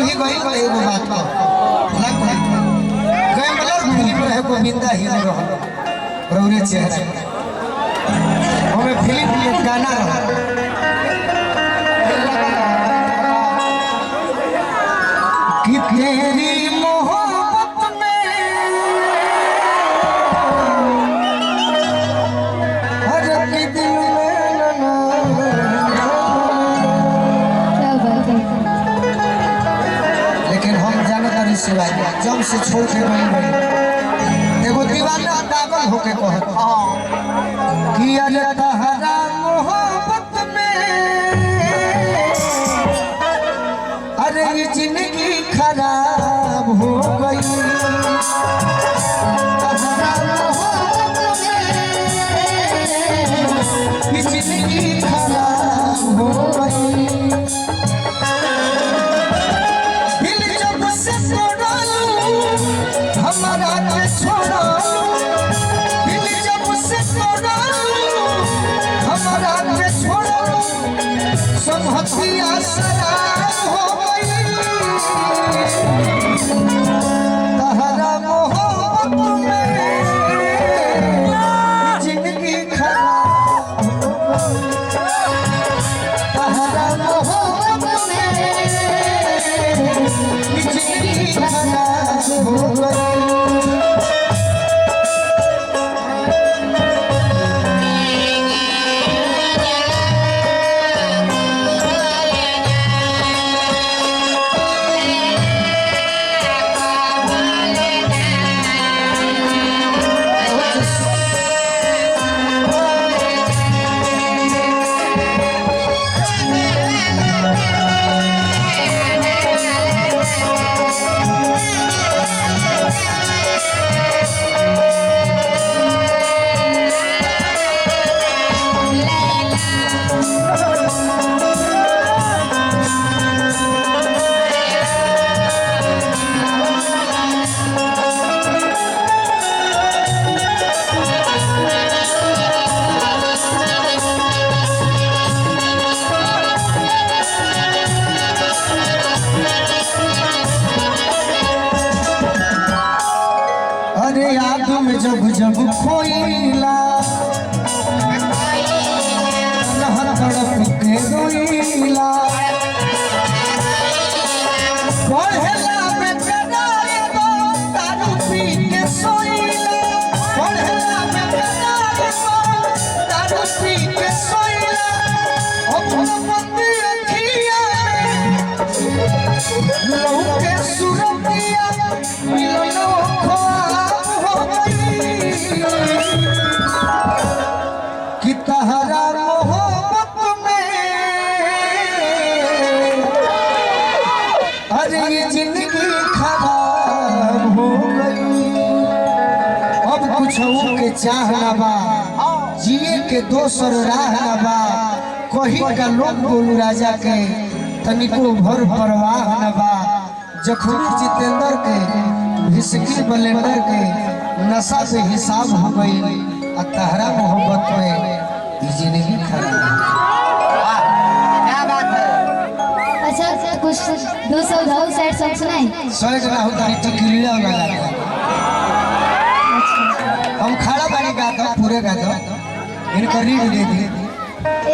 भी गई एगो बात को लग गैम्बलर फिल्म रहे गोविंदा हीरो रहा रौरे चेहरा हमें फिल्म में गाना रहा कि तेरी मोहब्बत में हर एक दिल में जब से छोड़ के एगो दीवाना दागल होके कहत कि अरे तहरा मोहब्बत में अरे ये जिंदगी खराब हो गई तहरा मोहब्बत में ये जिंदगी खराब हो गई हमारा के छोड़ो दिल जब से तोड़ा हमारा के छोड़ो संहतिया शराब हो गई तहरा मोहब्बत में जिंदगी खराब हो गई तहरा मोहब्बत में जिंदगी खराब हो गई अरे याद में जब जब खोइला नहर तड़प के रोइला पढ़ेला बेकरार तो दारू पी के सोइला पढ़ेला बेकरार तो दारू पी के सोइला अपना पति अखिया लहू के सुरतिया मिलनो कि तहरा मोहब्बत में अरे ये जिंदगी खराब हो गई अब कुछ के चाहना बा जिए के दोसर राह बा कही का लोग बोलू राजा के तनिको भर परवाह न बा जखमी जितेंद्र के हिस्की बलेंडर के नशा से हिसाब हो गई और तहरा मोहब्बत में जिंदगी खराब। क्या बात है। अच्छा कुछ 200 साइड सॉन्ग सुनाए सॉन्ग ना होता है तो किलिया लगा हम खड़ा बानी गाता पूरे गाता इनका रीड दे दी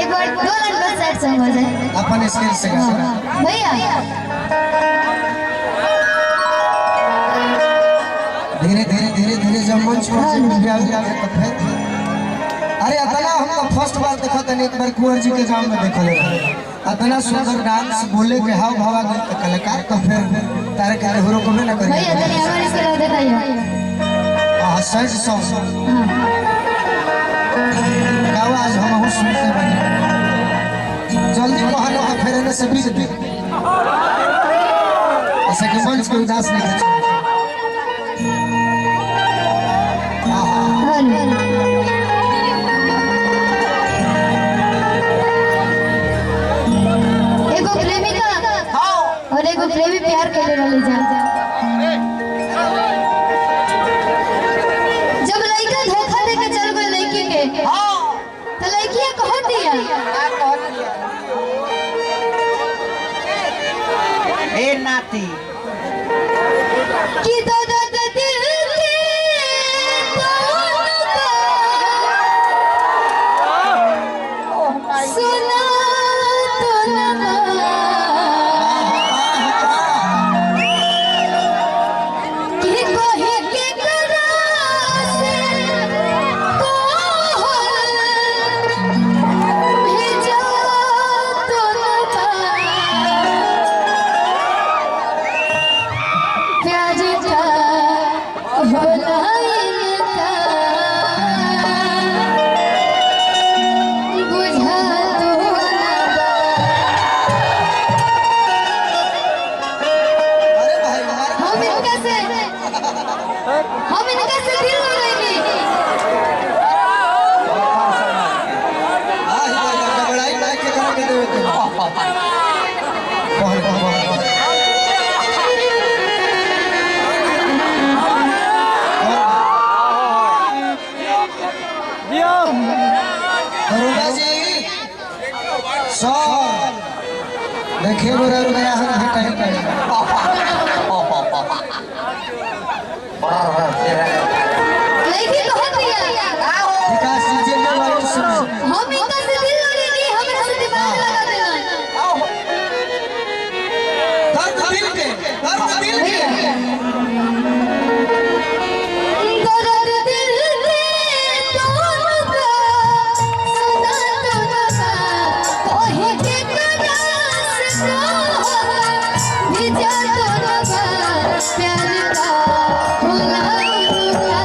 एक बार 2 लाइन बस साइड सॉन्ग हो जाए अपन स्केल से गा भैया धीरे धीरे धीरे धीरे जब मंच पर तो फिर अरे अतना हम तो फर्स्ट बार देखा था एक बार कुंवर जी के गांव में देखा ले अतना सुंदर डांस बोले के हाव भावा के कलाकार तो फिर तारे के हीरो को ना करिए भैया तनी हमारे से ला दिखाइए हां सच सॉन्ग गाओ आज हम सुनते बने जल्दी कहलो तो फिर ने से बीच दे ऐसे कि मंच को उदास नहीं कर एगो प्रेमिका और एगो प्रेमी प्यार करे वाली जा जब लड़का धोखा दे के चल गई लड़की के तो लड़की कह दिया ए नाती कि दर्द दिल के दोनों का सुना तो लगा कि कोई के करा से भेजा तो लगा प्याज का भुलाइन का बुझा तो अरे भाई हम इनका से दिल लगाएंगे घबराई ना के करा के देवे के बहुत दरोगा जी सर देखिए गोरा रुपया हम भेटाई पड़े लड़की बहुत दिया विकास जी जेल वाले समय हम इनका से दिल लगाएंगे हमरा से दिमाग लगा देना दर्द दिल के दर्द दिल के दोनों का सुना तो लगा कोई के करा से भेजा तो लगा प्यार का भुलाऊंगा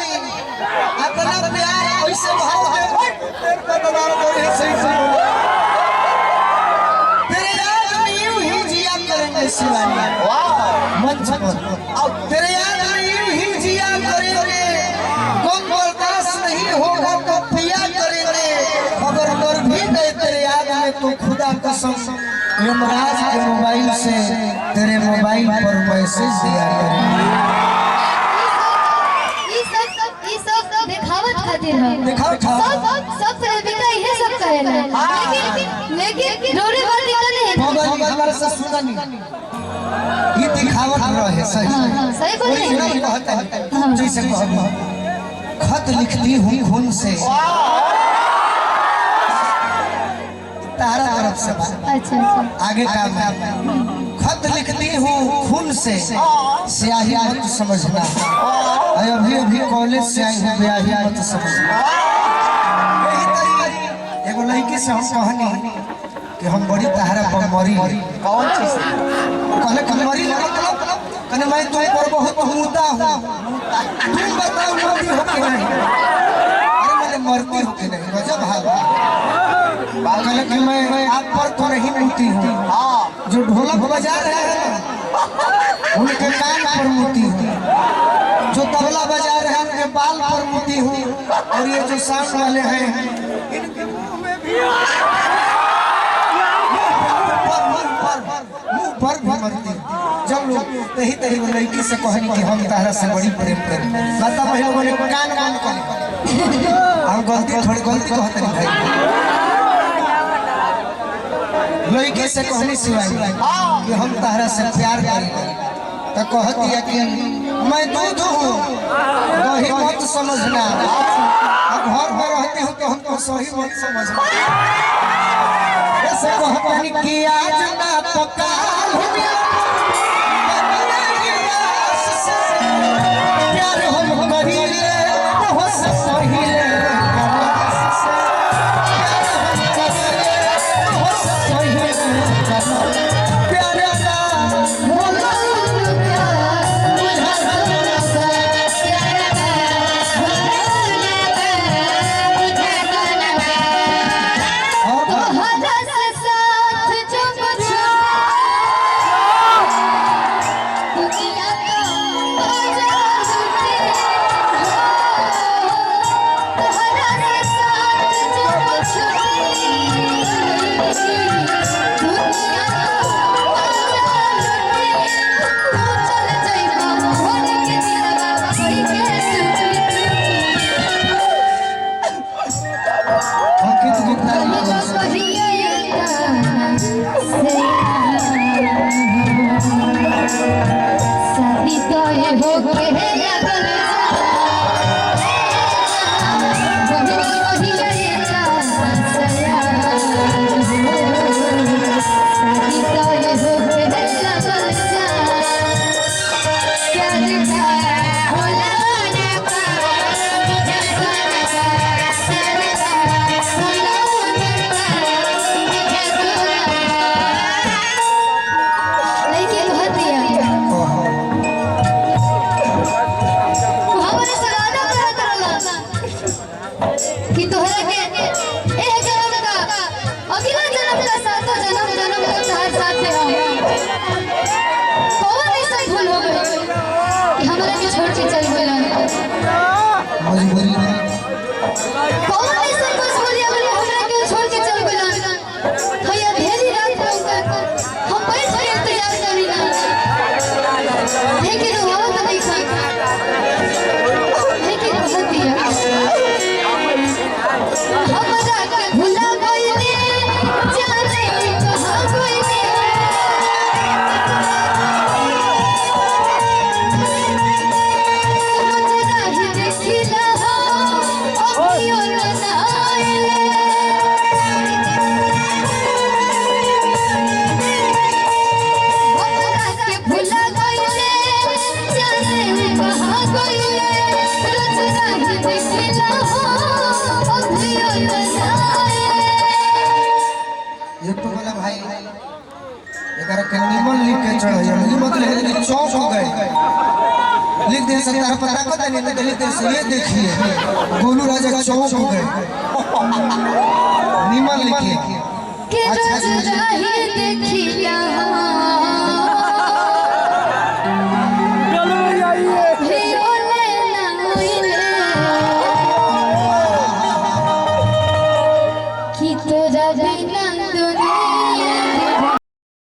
अपना प्यार ऐसे भाव है तेरे याद में यूं ही जिया करेंगे शिवानी मंच पर तेरे याद में यूं ही जिया करेंगे गम बर्दाश्त नहीं होगा तो पिया करेंगे अगर मर भी गए तेरे याद में तो खुदा कसम यमराज के मोबाइल से तेरे मोबाइल पर मैसेज दिया करेंगे ई सब दिखावत खातिर है दिखावत सब प्रेमिका ये सब कहेला लेकिन रोने वाली निकले है मोबाइल से सुना नहीं ये दिखावत रहे सही सही बोल रहे हैं कहता है जैसे कहता खत लिखती हूँ खून से तारा तरफ से बात अच्छा आगे काम खत लिखती हूँ खून से स्याही मत समझना अभी कॉलेज से आई हूँ ब्याही मत समझना यही तरीका एगो लड़की से हम कहनी कि हम बड़ी तहरा पर मरी कौन चीज कहले कमरी मतलब कहने मैं तुम पर बहुत मुद्दा हूँ तुम बताओ मरती हो कि नहीं अरे मैंने मरती हो कि नहीं गजब हाल कहले कि मैं आप पर तो नहीं मुती हूँ जो ढोलक बजा रहे हैं उनके कान पर मुती हूँ जो तबला बजा रहे हैं उनके बाल पर मुती हूँ और ये जो साउंड वाले हैं इनके मुंह में भी मुंह पर भी मरती हूँ जब लोग तही तही वो लड़की से कहें कि हम तारा से बड़ी प्रेम करें माता बहन बोले कान कान कर हम गलती थोड़ी गलती कहते हैं भाई लड़की से कहनी सिवाय कि हम तारा से प्यार करें तो कह दिया कि मैं दूध हूँ दही मत समझना घर में रहती हूँ तो हमको सही मत समझना ऐसे कहते कि आज ना तो काल प्यार हम करिए हो सब पहिले कि तोहरा के ए जन्म का अगला जन्म का सातों जन्म जन्म का तोहर साथ में हो। कौन ऐसा भूल हो गई कि हमरा के छोड़ के चल गइल? मजबूरी में कौन ऐसा मजबूरी हो गई हमरा के छोड़ के चल गइल? भैया ढेरी रात को हम बैठ के इंतजार करी ना, लेकिन वो तो नहीं था, लेकिन वो दिया हमरा के भुला गइले, जाने कहां गइले। रोज राही देखिला अभियो न आइले। हमरा के भुला गइले, जाने कहां गइले। रोज राही देखिला अभियो न आइले। ये तो वाला भाई एकरा के निमन लिख के चढ़ाइए। ये मतलब है कि चौक हो गए लिख दे सकता पता को नहीं तो लिख दे से ये देखिए गोलू राजा चौक हो गए निमन लिखिए। के रोज राही देखिला